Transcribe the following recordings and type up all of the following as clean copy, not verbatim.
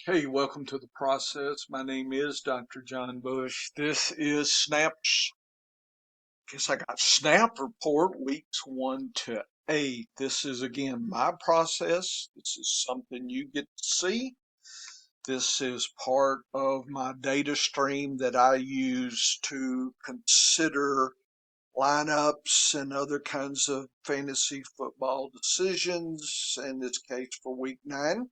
Hey, welcome to the process. My name is Dr. John Bush. This is guess I got Snap Report weeks 1 to 8. This is again my process. This is something you get to see. This is part of my data stream that I use to consider lineups and other kinds of fantasy football decisions, in this case for week 9.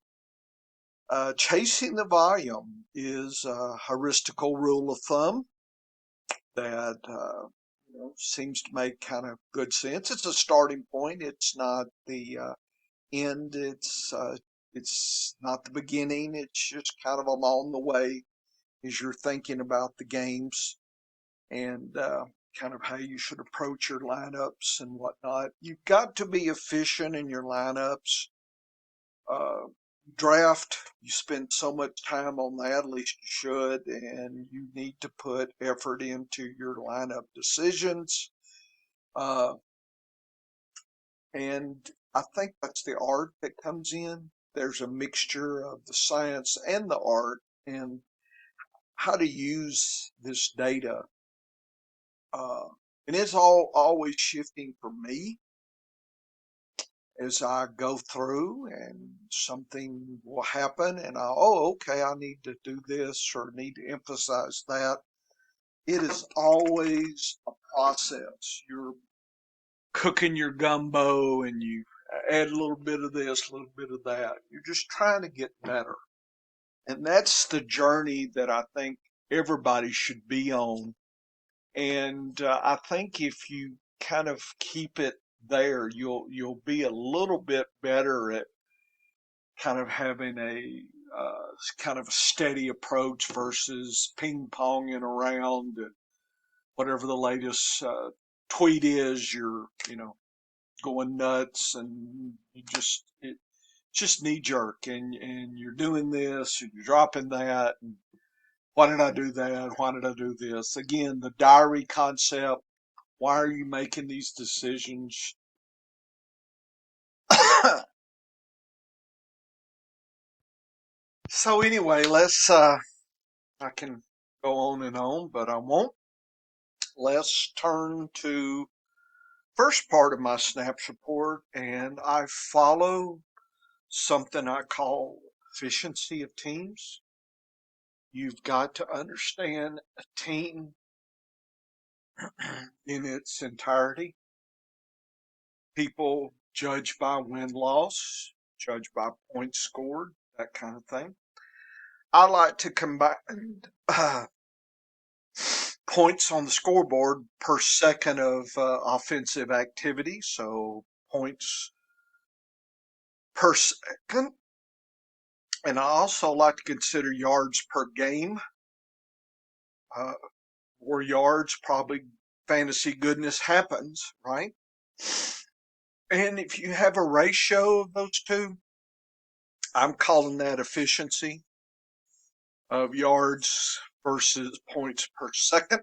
Chasing the volume is a heuristical rule of thumb that seems to make kind of good sense. It's a starting point. It's not the end. It's not the beginning. It's just kind of along the way as you're thinking about the games and kind of how you should approach your lineups and whatnot. You've got to be efficient in your lineups. Uh, Draft, you spend so much time on that, at least you should, and you need to put effort into your lineup decisions. Uh, and I think that's the art that comes in. There's a mixture of the science and the art and how to use this data. Uh, and it's always shifting for me as I go through, and something will happen and okay, I need to do this or need to emphasize that. It is always a process. You're cooking your gumbo and you add a little bit of this, a little bit of that. You're just trying to get better. And that's the journey that I think everybody should be on. And I think if you kind of keep it there, you'll be a little bit better at kind of having a kind of a steady approach versus ping ponging around and whatever the latest tweet is, you're going nuts and it's just knee jerk and you're doing this and you're dropping that and why did I do that? Why did I do this? Again, the diary concept. Why are you making these decisions? So anyway, let's I can go on and on, but I won't. Let's turn to first part of my snaps report, and I follow something I call efficiency of teams. You've got to understand a team in its entirety. People judge by win loss, judge by points scored, that kind of thing. I like to combine points on the scoreboard per second of offensive activity. So points per second. And I also like to consider yards per game. Uh, More yards, probably fantasy goodness happens, right? And if you have a ratio of those two, I'm calling that efficiency of yards versus points per second.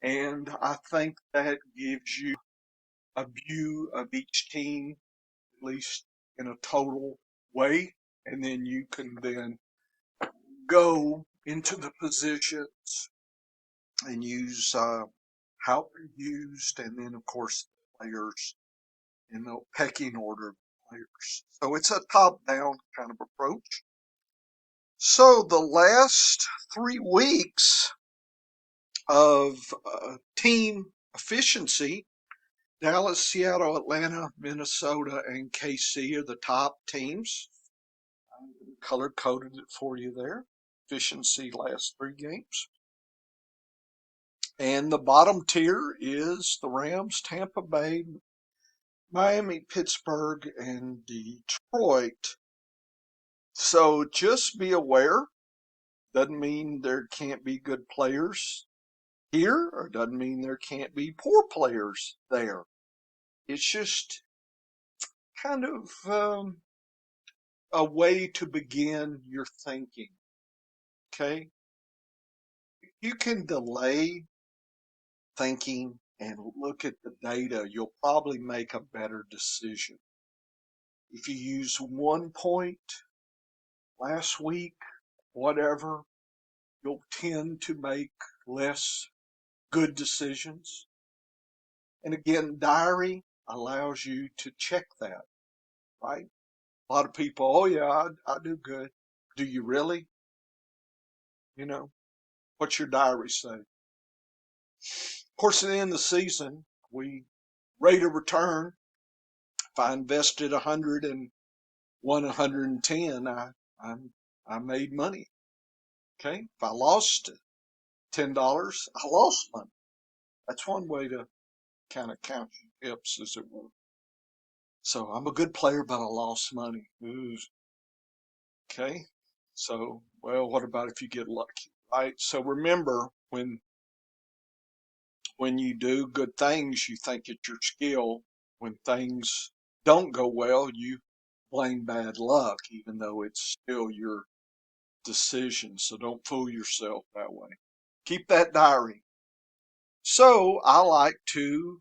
And I think that gives you a view of each team, at least in a total way. And then you can then go into the positions and use how they're used, and then, of course, players in the pecking order of players. So it's a top down kind of approach. So the last 3 weeks of team efficiency, Dallas, Seattle, Atlanta, Minnesota, and KC are the top teams. I color coded it for you there. Efficiency last 3 games. And the bottom tier is the Rams, Tampa Bay, Miami, Pittsburgh, and Detroit. So just be aware. Doesn't mean there can't be good players here, or doesn't mean there can't be poor players there. It's just kind of a way to begin your thinking. Okay? You can delay thinking and look at the data, you'll probably make a better decision. If you use one point last week, whatever, you'll tend to make less good decisions. And again, diary allows you to check that, right? A lot of people, oh yeah, I do good. Do you really? You know, what's your diary say? Of course, at the end of the season, we rate of return. If I invested 100 and won 110, I made money. Okay. If I lost $10, I lost money. That's one way to kind of count your chips, as it were. So I'm a good player, but I lost money. Ooh, okay. So, well, what about if you get lucky, right? So remember, when you do good things, you think it's your skill. When things don't go well, you blame bad luck, even though it's still your decision. So don't fool yourself that way. Keep that diary. So I like to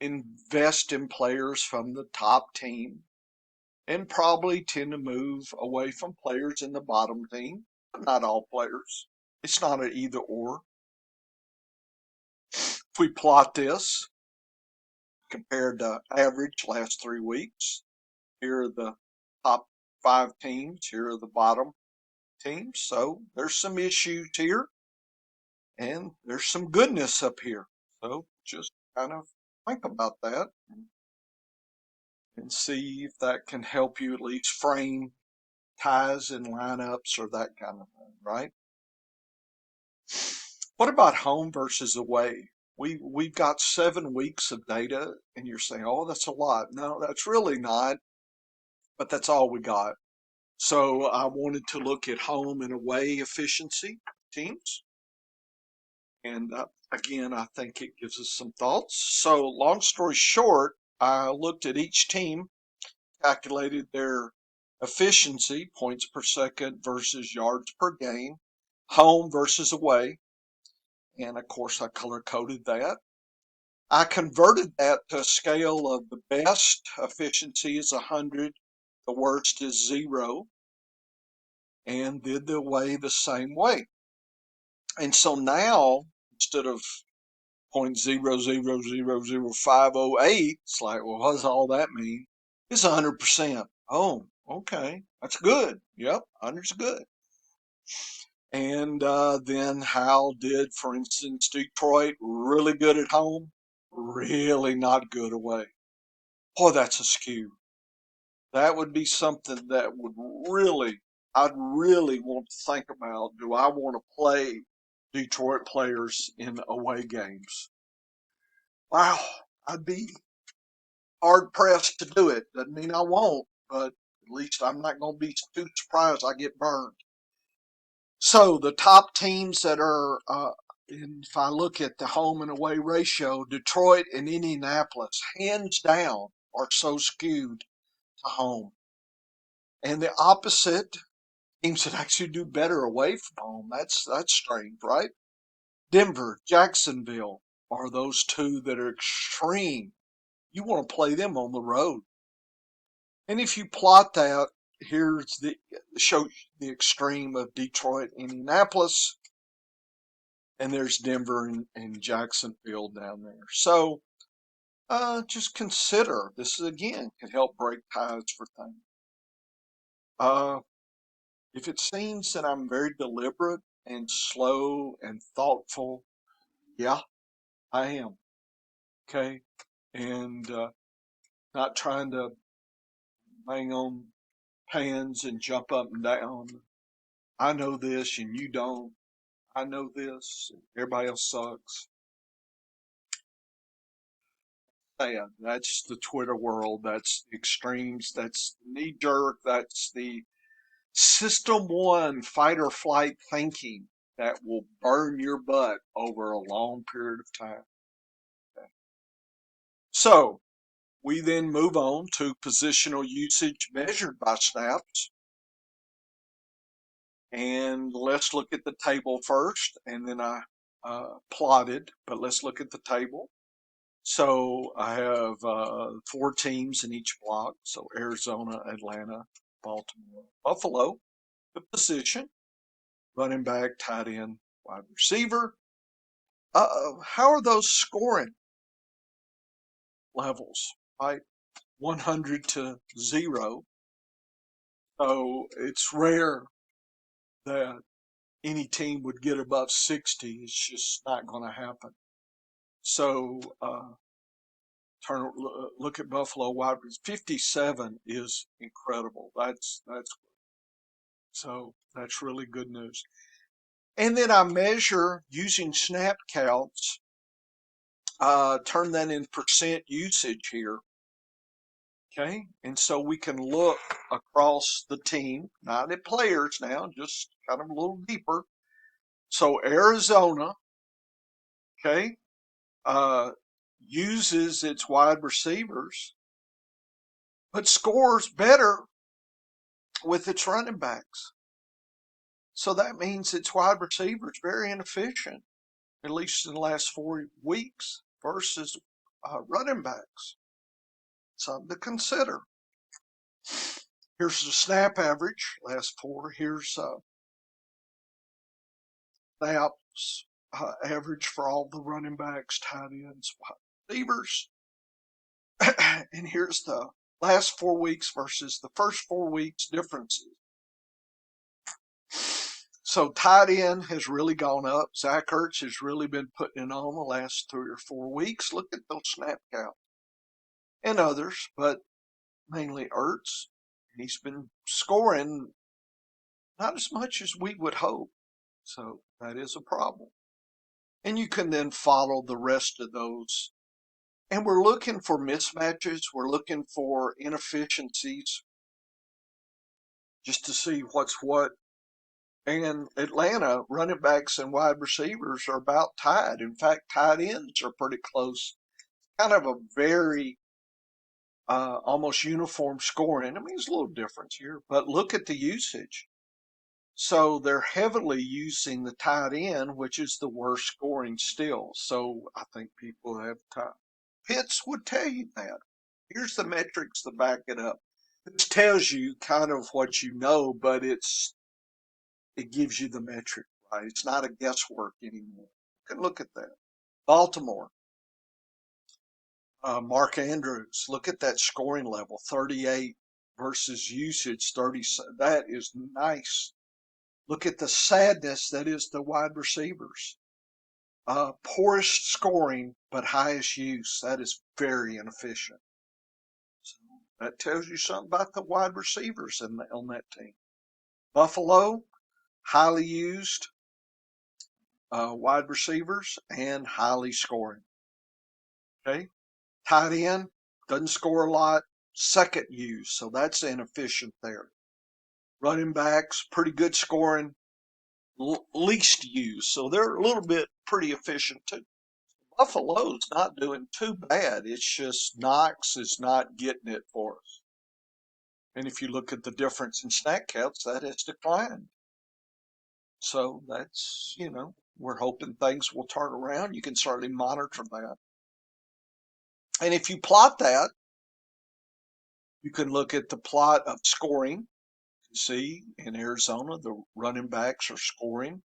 invest in players from the top team and probably tend to move away from players in the bottom team, but not all players. It's not an either or. If we plot this compared to average last 3 weeks, here are the top 5 teams, here are the bottom teams. So there's some issues here and there's some goodness up here. So just kind of think about that and see if that can help you at least frame ties and lineups or that kind of thing, right? What about home versus away? We've got 7 weeks of data, and you're saying, oh, that's a lot. No, that's really not, but that's all we got. So I wanted to look at home and away efficiency teams, and again, I think it gives us some thoughts. So long story short, I looked at each team, calculated their efficiency, points per second versus yards per game, home versus away, and of course I color coded that. I converted that to a scale of the best efficiency is 100, the worst is 0, and did the way the same way. And so now, instead of 0.0000508, it's like, well, what does all that mean? It's 100%. Oh, okay, that's good. Yep, 100's good. And then how did, for instance, Detroit really good at home, really not good away? Oh, that's a skew. That would be something that would really, I'd really want to think about. Do I want to play Detroit players in away games? Wow, I'd be hard pressed to do it. Doesn't mean I won't, but at least I'm not going to be too surprised I get burned. So the top teams that are, if I look at the home and away ratio, Detroit and Indianapolis, hands down, are so skewed to home. And the opposite, teams that actually do better away from home. That's strange, right? Denver, Jacksonville are those two that are extreme. You want to play them on the road. And if you plot that, here's the show the extreme of Detroit, Indianapolis, and there's Denver and Jacksonville down there. So just consider this is again can help break ties for things. Uh, if it seems that I'm very deliberate and slow and thoughtful, yeah, I am. Okay, and not trying to bang on pans and jump up and down. I know this and you don't. I know this. And everybody else sucks. Yeah, that's the Twitter world. That's the extremes. That's knee jerk. That's the system one fight or flight thinking that will burn your butt over a long period of time. Okay. So we then move on to positional usage measured by snaps. And let's look at the table first, and then I plotted, but let's look at the table. So I have 4 teams in each block. So Arizona, Atlanta, Baltimore, Buffalo. the position, running back, tight end, wide receiver. How are those scoring levels? Right, 100 to 0. So it's rare that any team would get above 60. It's just not going to happen. So look at Buffalo wide receivers. 57 is incredible. That's really good news. And then I measure using snap counts. Turn that in percent usage here. Okay, and so we can look across the team, not at players now, just kind of a little deeper. So Arizona, okay, uses its wide receivers, but scores better with its running backs. So that means its wide receivers very inefficient, at least in the last 4 weeks, versus running backs. Something to consider. Here's the snap average, last 4. Here's snaps average for all the running backs, tight ends, wide receivers. And here's the last 4 weeks versus the first 4 weeks differences. So tight end has really gone up. Zach Ertz has really been putting it on the last 3 or 4 weeks. Look at those snap counts. And others, but mainly Ertz. He's been scoring not as much as we would hope. So that is a problem. And you can then follow the rest of those. And we're looking for mismatches. We're looking for inefficiencies just to see what's what. And Atlanta running backs and wide receivers are about tied. In fact, tight ends are pretty close. Kind of a very almost uniform scoring. I mean, there's a little difference here, but look at the usage. So they're heavily using the tight end, which is the worst scoring still. So I think people have time. Pitts would tell you that. Here's the metrics to back it up. This tells you kind of what you know, but it gives you the metric, right? It's not a guesswork anymore. You can look at that. Baltimore, Mark Andrews, look at that scoring level, 38 versus usage 30. That is nice. Look at the sadness that is the wide receivers. Poorest scoring, but highest use. That is very inefficient. So that tells you something about the wide receivers on that team. Buffalo, highly used wide receivers and highly scoring. Okay. Tight end, doesn't score a lot, second use. So that's inefficient there. Running backs, pretty good scoring, least use. So they're a little bit pretty efficient too. Buffalo's not doing too bad. It's just Knox is not getting it for us. And if you look at the difference in snack counts, that has declined. So that's, we're hoping things will turn around. You can certainly monitor that. And if you plot that, you can look at the plot of scoring. You can see in Arizona, the running backs are scoring.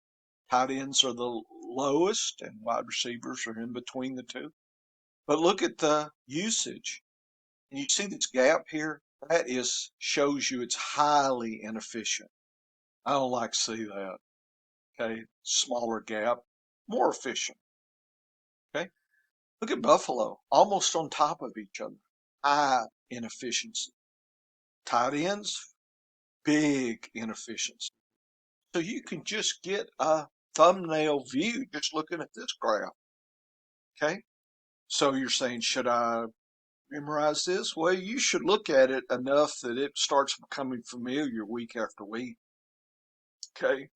Tight ends are the lowest, and wide receivers are in between the two. But look at the usage. And you see this gap here? That shows you it's highly inefficient. I don't like to see that. Okay, smaller gap, more efficient. Okay, look at Buffalo, almost on top of each other. High inefficiency. Tight ends, big inefficiency. So you can just get a thumbnail view just looking at this graph. Okay, so you're saying, should I memorize this? Well, you should look at it enough that it starts becoming familiar week after week. Okay,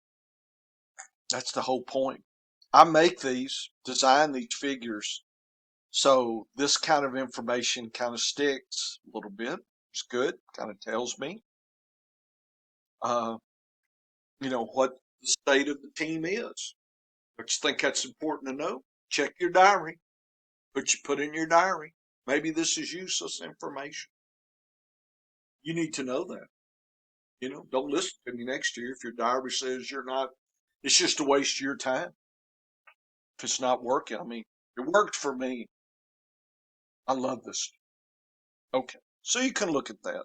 that's the whole point. I make design these figures, so this kind of information kind of sticks a little bit. It's good, kind of tells me, uh, what the state of the team is. But you think that's important to know? Check your diary. Put in your diary. Maybe this is useless information. You need to know that. Don't listen to me next year if your diary says you're not. It's just a waste of your time if it's not working. I mean, it worked for me. I love this. Okay, so you can look at that,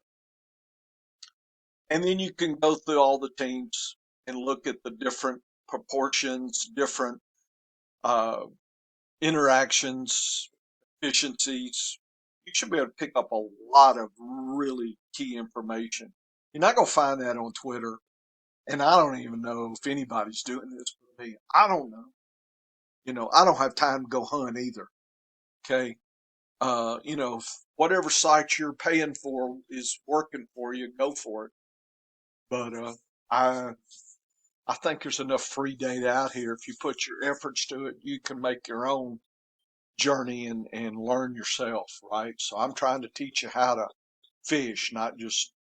and then you can go through all the teams and look at the different proportions, different uh, interactions, efficiencies. You should be able to pick up a lot of really key information. You're not going to find that on Twitter. And I don't even know if anybody's doing this with me. I don't know. I don't have time to go hunt either. Okay. Whatever site you're paying for is working for you, go for it. But I I think there's enough free data out here. If you put your efforts to it, you can make your own journey and learn yourself, right? So I'm trying to teach you how to fish, not just,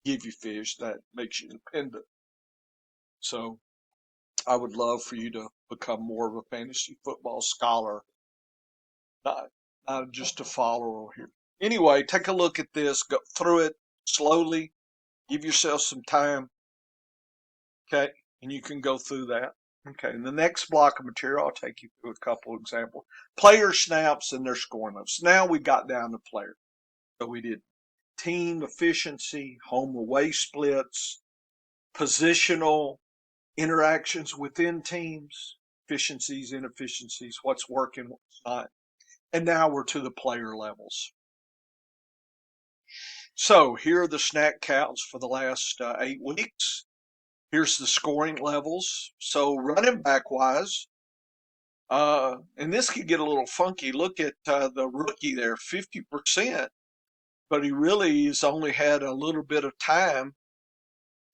give you fish. That makes you dependent. So I would love for you to become more of a fantasy football scholar, not not just a follower here. Anyway, take a look at this, go through it slowly, give yourself some time, okay, and you can go through that. Okay, in the next block of material, I'll take you through a couple examples. Player snaps and their scoring levels. Now we got down to player. So we did team efficiency, home away splits, positional interactions within teams, efficiencies, inefficiencies, what's working, what's not. And now we're to the player levels. So here are the snap counts for the last 8 weeks. Here's the scoring levels. So running back wise, and this could get a little funky. Look at the rookie there, 50%, but he really has only had a little bit of time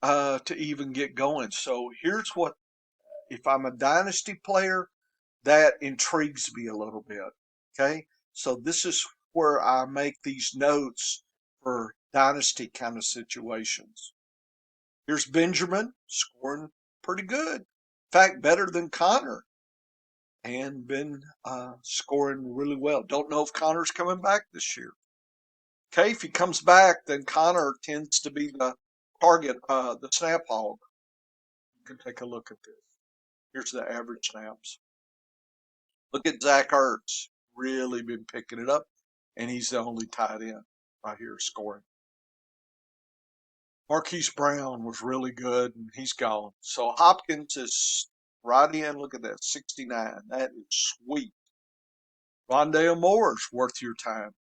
to even get going. So here's what, if I'm a dynasty player, that intrigues me a little bit. Okay. So this is where I make these notes for dynasty kind of situations. Here's Benjamin scoring pretty good. In fact, better than Connor, and been scoring really well. Don't know if Connor's coming back this year. Okay, if he comes back, then Connor tends to be the target, the snap hog. You can take a look at this. Here's the average snaps. Look at Zach Ertz, really been picking it up, and he's the only tight end right here scoring. Marquise Brown was really good, and he's gone. So Hopkins is right in. Look at that, 69. That is sweet. Rondale Moore's worth your time.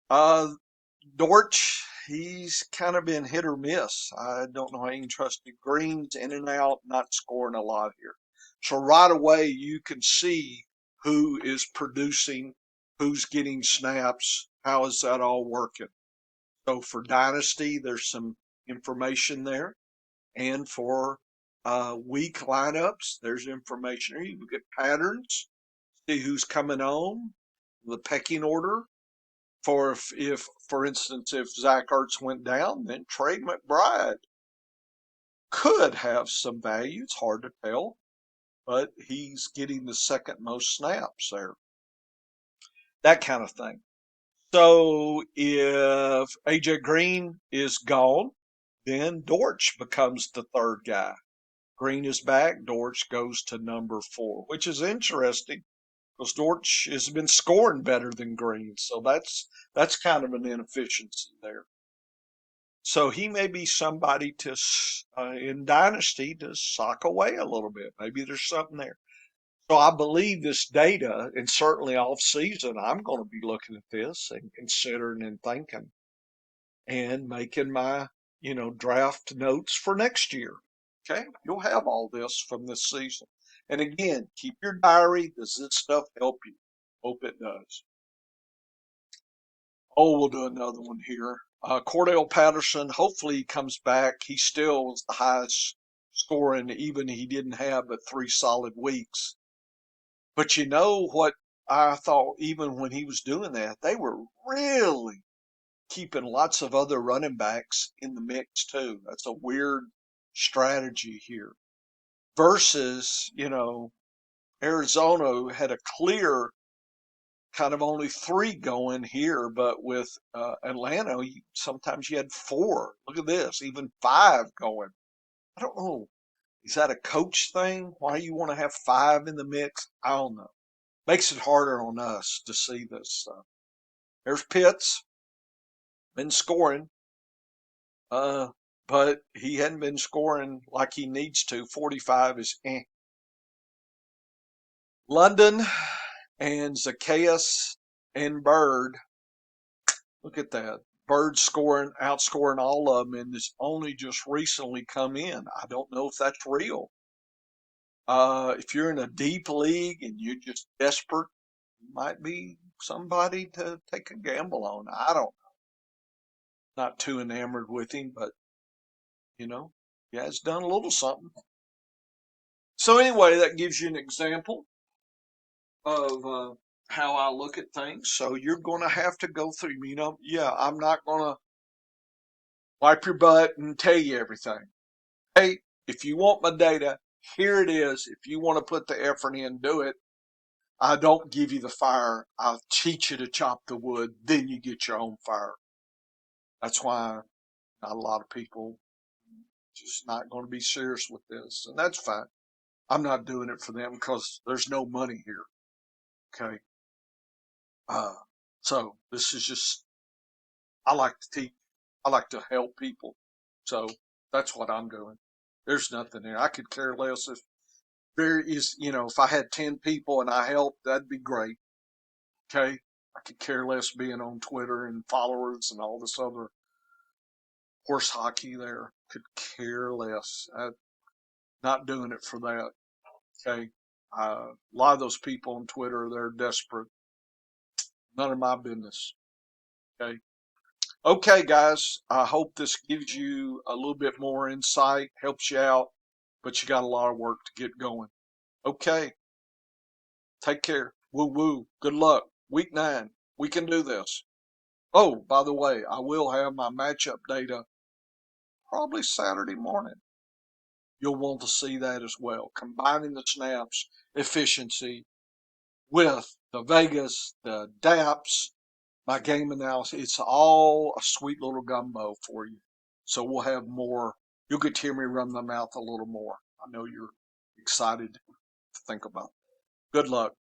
Uh, Dortch, he's kind of been hit or miss. I don't know how you can trust him. Green's in and out, not scoring a lot here. So right away, you can see who is producing, who's getting snaps, how is that all working. So for Dynasty, there's some information there. And for weak lineups, there's information here. You get patterns, see who's coming on, the pecking order. For if for instance, if Zach Ertz went down, then Trey McBride could have some value. It's hard to tell, but he's getting the second most snaps there. That kind of thing. So if AJ Green is gone, then Dortch becomes the third guy. Green is back. Dortch goes to number 4, which is interesting because Dortch has been scoring better than Green. So that's kind of an inefficiency there. So he may be somebody to in Dynasty to sock away a little bit. Maybe there's something there. So I believe this data, and certainly off season, I'm going to be looking at this and considering and thinking and making my, draft notes for next year. Okay, you'll have all this from this season. And again, keep your diary. Does this stuff help you? Hope it does. Oh, we'll do another one here. Cordell Patterson, hopefully he comes back. He still was the highest scoring, even he didn't have but 3 solid weeks. But you know what I thought, even when he was doing that, they were really keeping lots of other running backs in the mix too. That's a weird strategy here. Versus, Arizona had a clear kind of only 3 going here, but with Atlanta, sometimes you had 4. Look at this, even 5 going. I don't know. Is that a coach thing? Why you want to have 5 in the mix? I don't know. Makes it harder on us to see this stuff. There's Pitts, been scoring, uh, but he hadn't been scoring like he needs to. 45 is eh. London and Zacchaeus and Bird. Look at that. Bird scoring, outscoring all of them, and it's only just recently come in. I don't know if that's real. If you're in a deep league and you're just desperate, you might be somebody to take a gamble on. I don't know. Not too enamored with him, but yeah, it's done a little something. So anyway, that gives you an example of how I look at things. So you're going to have to go through, yeah, I'm not going to wipe your butt and tell you everything. Hey, if you want my data, here it is. If you want to put the effort in, do it. I don't give you the fire. I'll teach you to chop the wood. Then you get your own fire. That's why not a lot of people just not going to be serious with this. And that's fine. I'm not doing it for them because there's no money here. Okay. Uh, so this is just, I like to teach. I like to help people. So that's what I'm doing. There's nothing there. I could care less if there is, if I had 10 people and I helped, that'd be great. Okay. I could care less being on Twitter and followers and all this other horse hockey there. Could care less. I'm not doing it for that. Okay. A lot of those people on Twitter, they're desperate. None of my business. Okay. Okay, guys. I hope this gives you a little bit more insight, helps you out, but you got a lot of work to get going. Okay. Take care. Woo woo. Good luck. Week 9. We can do this. Oh, by the way, I will have my matchup data probably Saturday morning. You'll want to see that as well. Combining the snaps, efficiency with the Vegas, the DAPS, my game analysis. It's all a sweet little gumbo for you. So we'll have more. You'll get to hear me run my mouth a little more. I know you're excited to think about it. Good luck.